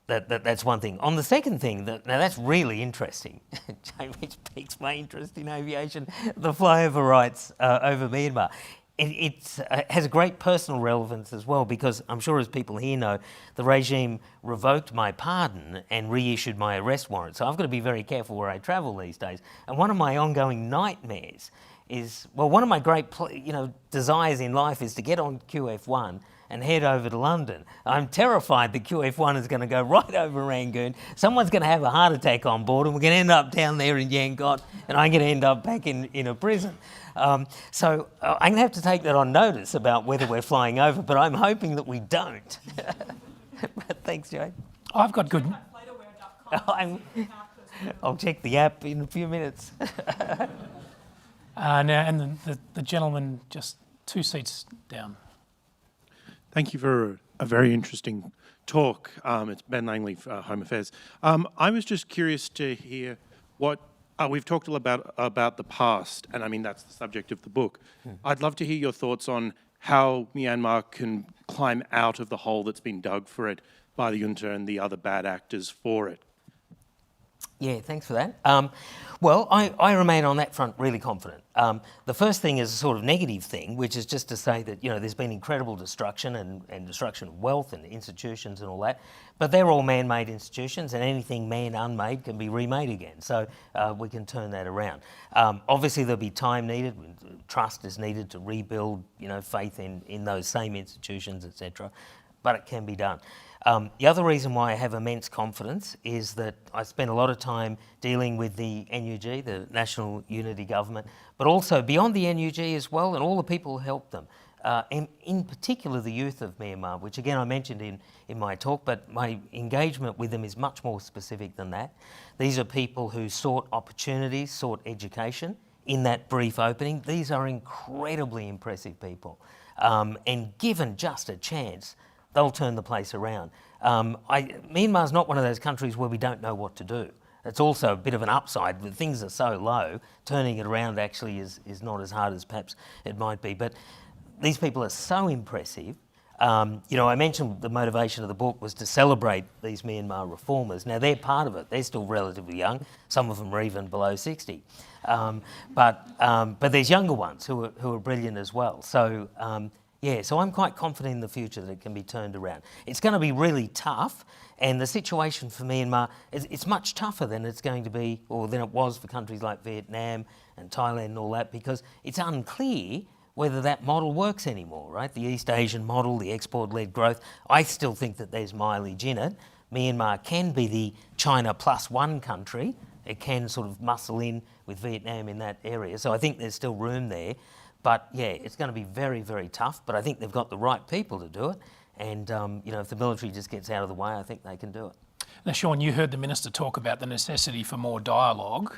That's one thing. On the second thing, now that's really interesting, which piques my interest in aviation, the flyover rights over Myanmar. It has a great personal relevance as well, because I'm sure, as people here know, the regime revoked my pardon and reissued my arrest warrant. So I've got to be very careful where I travel these days. And one of my ongoing nightmares is, well, one of my great desires in life is to get on QF1 and head over to London. I'm terrified that QF1 is going to go right over Rangoon. Someone's going to have a heart attack on board, and we're going to end up down there in Yangon, and I'm going to end up back in a prison. So I'm going to have to take that on notice about whether we're flying over, but I'm hoping that we don't. But thanks, Jane.
I've got good...
I'll check the app in a few minutes.
Now, and the gentleman just 2 seats down.
Thank you for a very interesting talk. It's Ben Langley for Home Affairs. I was just curious to hear what, we've talked a lot about the past, and I mean, that's the subject of the book. I'd love to hear your thoughts on how Myanmar can climb out of the hole that's been dug for it by the junta and the other bad actors for it.
Yeah, thanks for that. Well, I remain on that front really confident. The first thing is a sort of negative thing, which is just to say that, there's been incredible destruction and destruction of wealth and institutions and all that, but they're all man-made institutions, and anything man-unmade can be remade again. So we can turn that around. Obviously, there'll be time needed, trust is needed to rebuild, faith in those same institutions, etc. But it can be done. The other reason why I have immense confidence is that I spent a lot of time dealing with the NUG, the National Unity Government, but also beyond the NUG as well, and all the people who helped them. And in particular, the youth of Myanmar, which again I mentioned in my talk, but my engagement with them is much more specific than that. These are people who sought opportunities, sought education in that brief opening. These are incredibly impressive people. And given just a chance, they'll turn the place around. Myanmar's not one of those countries where we don't know what to do. It's also a bit of an upside. When things are so low, turning it around actually is not as hard as perhaps it might be. But these people are so impressive. I mentioned the motivation of the book was to celebrate these Myanmar reformers. Now, they're part of it. They're still relatively young. Some of them are even below 60. But there's younger ones who are brilliant as well. So Yeah, so I'm quite confident in the future that it can be turned around. It's going to be really tough, and the situation for Myanmar it's much tougher than it's going to be, or than it was for countries like Vietnam and Thailand and all that, because it's unclear whether that model works anymore, right? The East Asian model, the export-led growth, I still think that there's mileage in it. Myanmar can be the China plus one country. It can sort of muscle in with Vietnam in that area. So I think there's still room there. But yeah, it's going to be very, very tough. But I think they've got the right people to do it. And, if the military just gets out of the way, I think they can do it.
Now, Sean, you heard the Minister talk about the necessity for more dialogue.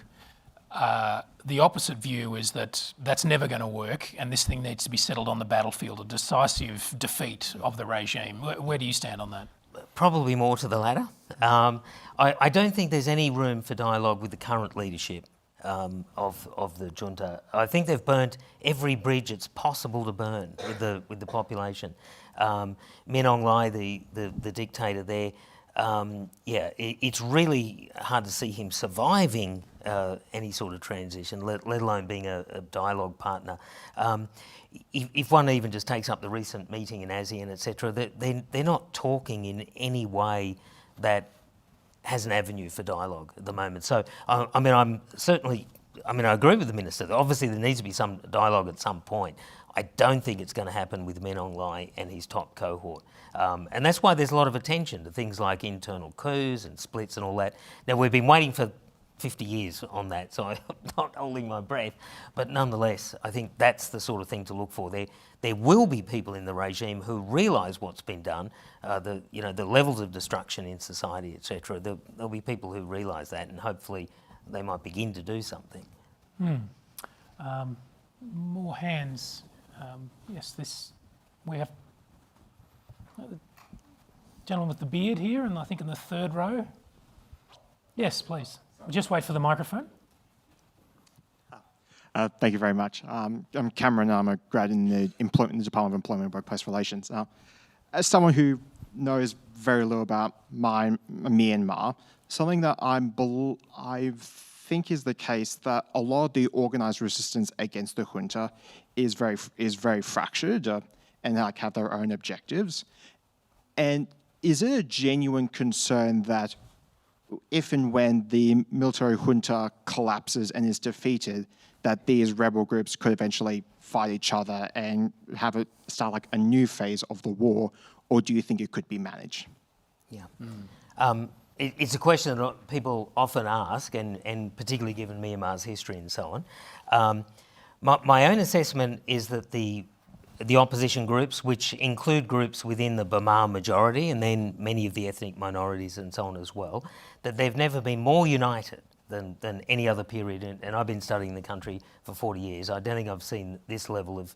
The opposite view is that that's never going to work and this thing needs to be settled on the battlefield, a decisive defeat of the regime. Where do you stand on that?
Probably more to the latter. I don't think there's any room for dialogue with the current leadership of the junta. I think they've burnt every bridge it's possible to burn with the population. Min Aung Hlaing, the dictator there, it's really hard to see him surviving any sort of transition, let alone being a dialogue partner. If one even just takes up the recent meeting in ASEAN, etc., they're not talking in any way that has an avenue for dialogue at the moment. So, I agree with the Minister. Obviously, there needs to be some dialogue at some point. I don't think it's going to happen with Min Aung Hlaing and his top cohort. And that's why there's a lot of attention to things like internal coups and splits and all that. Now, we've been waiting for 50 years on that, so I'm not holding my breath. But nonetheless, I think that's the sort of thing to look for. There will be people in the regime who realise what's been done, the levels of destruction in society, etc. There'll be people who realise that, and hopefully they might begin to do something.
More hands. Yes, we have the gentleman with the beard here, and I think in the third row. Yes, please. Just wait for the microphone.
Thank you very much. I'm Cameron. I'm a grad in the Department of Employment and Workplace Relations. As someone who knows very little about Myanmar, something that I think is the case that a lot of the organised resistance against the junta is very fractured and have their own objectives. And is it a genuine concern that if and when the military junta collapses and is defeated, that these rebel groups could eventually fight each other and start like a new phase of the war, or do you think it could be managed?
Yeah. It's a question that people often ask, and particularly given Myanmar's history and so on. My own assessment is that the opposition groups, which include groups within the Burma majority and then many of the ethnic minorities and so on as well, that they've never been more united than any other period. And I've been studying the country for 40 years. I don't think I've seen this level of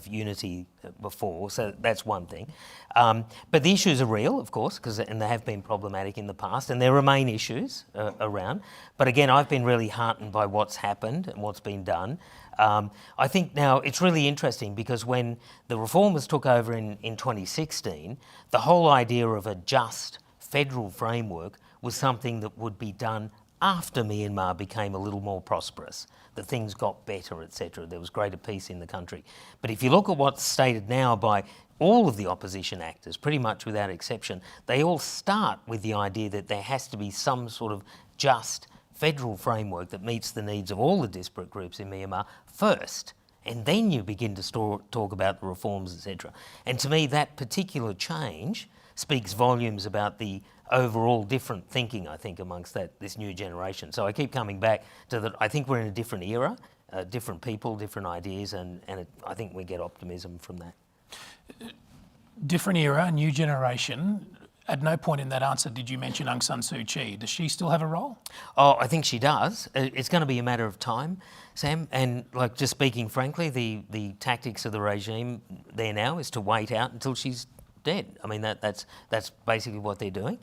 unity before, so that's one thing. But the issues are real, of course, and they have been problematic in the past, and there remain issues around. But again, I've been really heartened by what's happened and what's been done. I think now it's really interesting because when the reformers took over in 2016, the whole idea of a just federal framework was something that would be done after Myanmar became a little more prosperous, that things got better, etc. There was greater peace in the country. But if you look at what's stated now by all of the opposition actors, pretty much without exception, they all start with the idea that there has to be some sort of just federal framework that meets the needs of all the disparate groups in Myanmar first, and then you begin to talk about the reforms, etc. And to me, that particular change speaks volumes about the overall different thinking, I think, amongst this new generation. So I keep coming back to that. I think we're in a different era, different people, different ideas, and I think we get optimism from that.
Different era, new generation. At no point in that answer did you mention Aung San Suu Kyi. Does she still have a role?
Oh, I think she does. It's going to be a matter of time, Sam. And like, just speaking frankly, the tactics of the regime there now is to wait out until she's dead. I mean, that's basically what they're doing.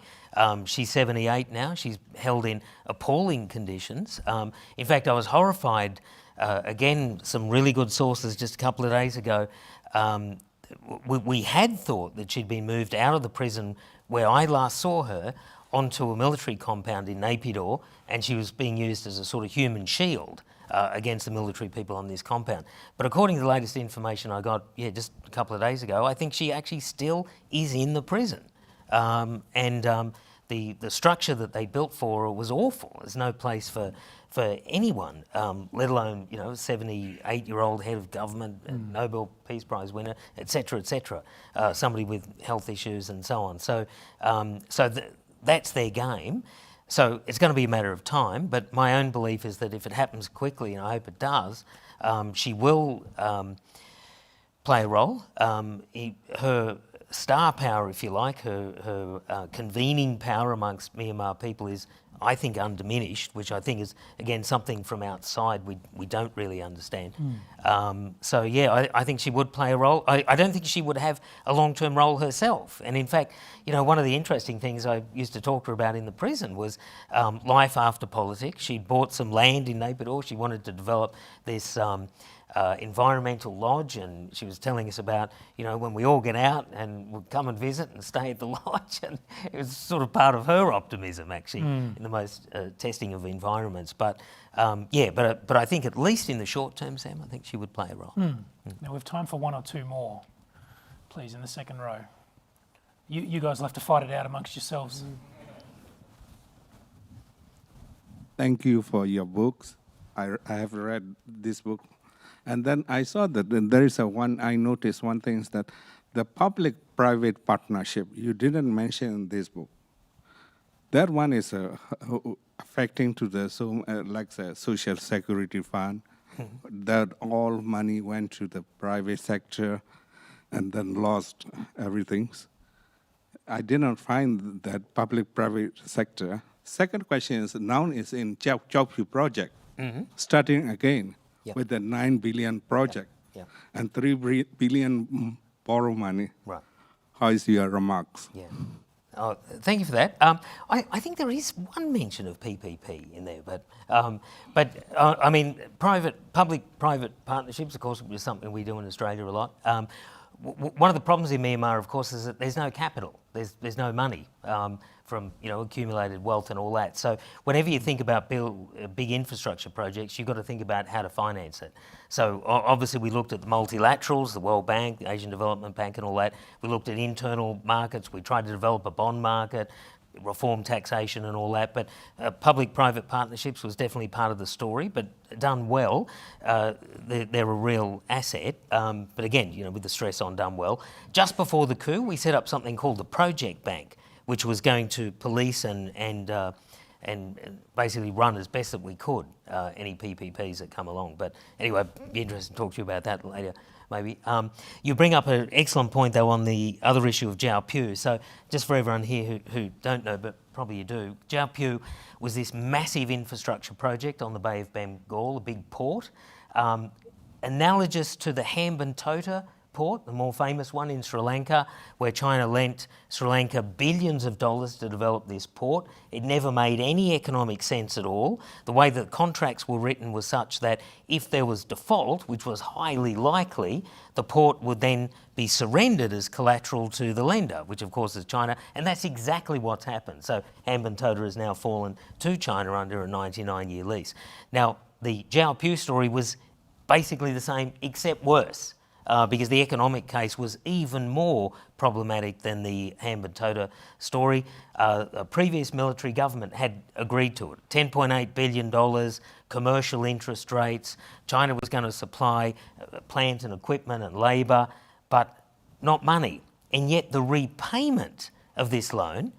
She's 78 now. She's held in appalling conditions. In fact, I was horrified. Again, some really good sources just a couple of days ago. We had thought that she'd been moved out of the prison where I last saw her onto a military compound in Naypyidaw, and she was being used as a sort of human shield against the military people on this compound. But according to the latest information I got, just a couple of days ago, I think she actually still is in the prison. The structure that they built for her was awful. There's no place for anyone, let alone, you know, a 78-year-old head of government, a Nobel Peace Prize winner, etc., etc. Somebody with health issues and so on. So, that's their game. So it's going to be a matter of time. But my own belief is that if it happens quickly, and I hope it does, she will play a role. Her star power, if you like, her convening power amongst Myanmar people is, I think, undiminished, which I think is, again, something from outside we don't really understand. So, yeah, I think she would play a role. I don't think she would have a long-term role herself. And, in fact, you know, one of the interesting things I used to talk to her about in the prison was life after politics. She bought some land in Naypyidaw. She wanted to develop this environmental lodge, and she was telling us about, you know, when we all get out and we'll come and visit and stay at the lodge, and it was sort of part of her optimism, actually, in the most testing of environments. But but I think at least in the short term, Sam, I think she would play a role.
Now we've time for one or two more, please, in the second row. You guys will have to fight it out amongst yourselves.
Thank you for your books. I have read this book. And then I saw that there is I noticed one thing is that the public-private partnership, you didn't mention in this book. That one is affecting to the, like the Social Security Fund, that all money went to the private sector and then lost everything. I did not find that public-private sector. Second question is, now is in Chowphu project, starting again.
Yep.
With the 9 billion project and 3 billion borrow money. Right. How is your remarks?
Yeah. Oh, thank you for that. I think there is one mention of PPP in there, but I mean, public-private partnerships, of course, is something we do in Australia a lot. One of the problems in Myanmar, of course, is that there's no capital. There's no money from, you know, accumulated wealth and all that. So whenever you think about big infrastructure projects, you've got to think about how to finance it. So obviously we looked at the multilaterals, the World Bank, the Asian Development Bank and all that. We looked at internal markets. We tried to develop a bond market, reform taxation and all that. But public-private partnerships was definitely part of the story, but done well, they're a real asset. But again, you know, with the stress on done well. Just before the coup, we set up something called the Project Bank, which was going to police and basically run as best that we could any PPPs that come along. But anyway, I'd be interested to talk to you about that later, maybe. You bring up an excellent point, though, on the other issue of Chowphu. So just for everyone here who don't know, but probably you do, Chowphu was this massive infrastructure project on the Bay of Bengal, a big port, analogous to the Hambantota port, the more famous one in Sri Lanka, where China lent Sri Lanka billions of dollars to develop this port. It never made any economic sense at all. The way that contracts were written was such that if there was default, which was highly likely, the port would then be surrendered as collateral to the lender, which of course is China, and that's exactly what's happened. So Hambantota has now fallen to China under a 99-year lease. Now, the Chowphu story was basically the same, except worse. Because the economic case was even more problematic than the Hambantota story. A previous military government had agreed to it. $10.8 billion, commercial interest rates. China was going to supply plant and equipment and labour, but not money. And yet the repayment of this loan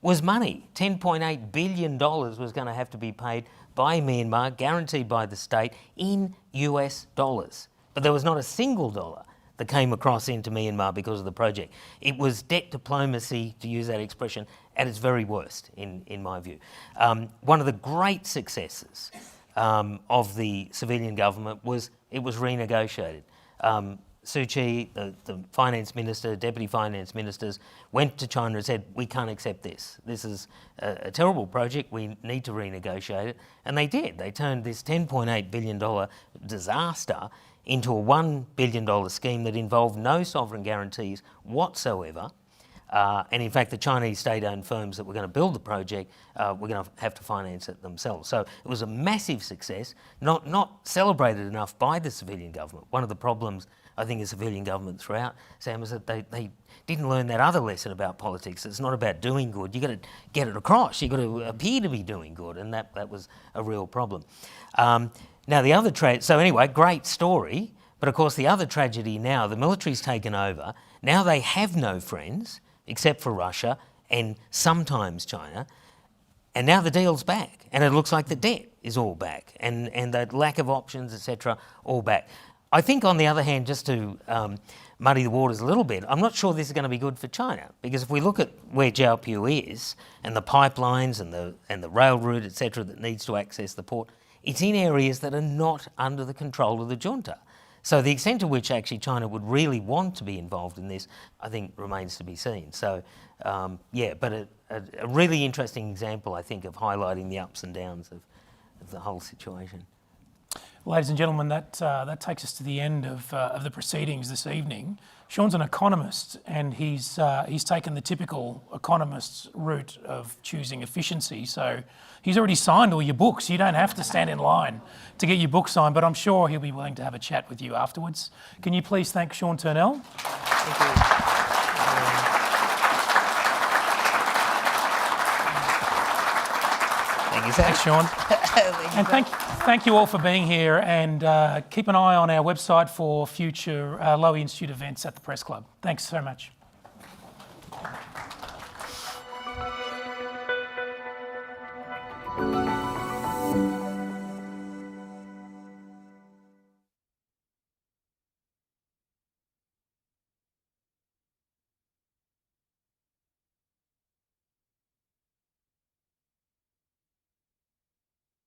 was money. $10.8 billion was going to have to be paid by Myanmar, guaranteed by the state, in US dollars. But there was not a single dollar that came across into Myanmar because of the project. It was debt diplomacy, to use that expression, at its very worst, in my view. One of the great successes of the civilian government was it was renegotiated. Suu Kyi, the finance minister, deputy finance ministers, went to China and said, we can't accept this. This is a terrible project. We need to renegotiate it. And they did. They turned this $10.8 billion disaster into a $1 billion scheme that involved no sovereign guarantees whatsoever. And in fact, the Chinese state-owned firms that were going to build the project were going to have to finance it themselves. So it was a massive success, not celebrated enough by the civilian government. One of the problems, I think, of civilian government throughout, Sam, is that they didn't learn that other lesson about politics. It's not about doing good. You've got to get it across. You've got to appear to be doing good, and that was a real problem. Now, the other so anyway, great story, but of course the other tragedy now, the military's taken over. Now they have no friends, except for Russia and sometimes China, and now the deal's back, and it looks like the debt is all back, and the lack of options, etc., all back. I think, on the other hand, just to muddy the waters a little bit, I'm not sure this is going to be good for China, because if we look at where Jiaopu is and the pipelines and the rail route, etc., that needs to access the port, it's in areas that are not under the control of the junta. So the extent to which actually China would really want to be involved in this, I think, remains to be seen. So, yeah, but a really interesting example, I think, of highlighting the ups and downs of the whole situation.
Ladies and gentlemen, that takes us to the end of the proceedings this evening. Sean's an economist, and he's taken the typical economist's route of choosing efficiency. So he's already signed all your books. You don't have to stand in line to get your book signed, but I'm sure he'll be willing to have a chat with you afterwards. Can you please thank Sean Turnell?
Thank you. Thank you, Sam.
Thanks, Sean. And thank you all for being here, and keep an eye on our website for future Lowy Institute events at the Press Club. Thanks so much.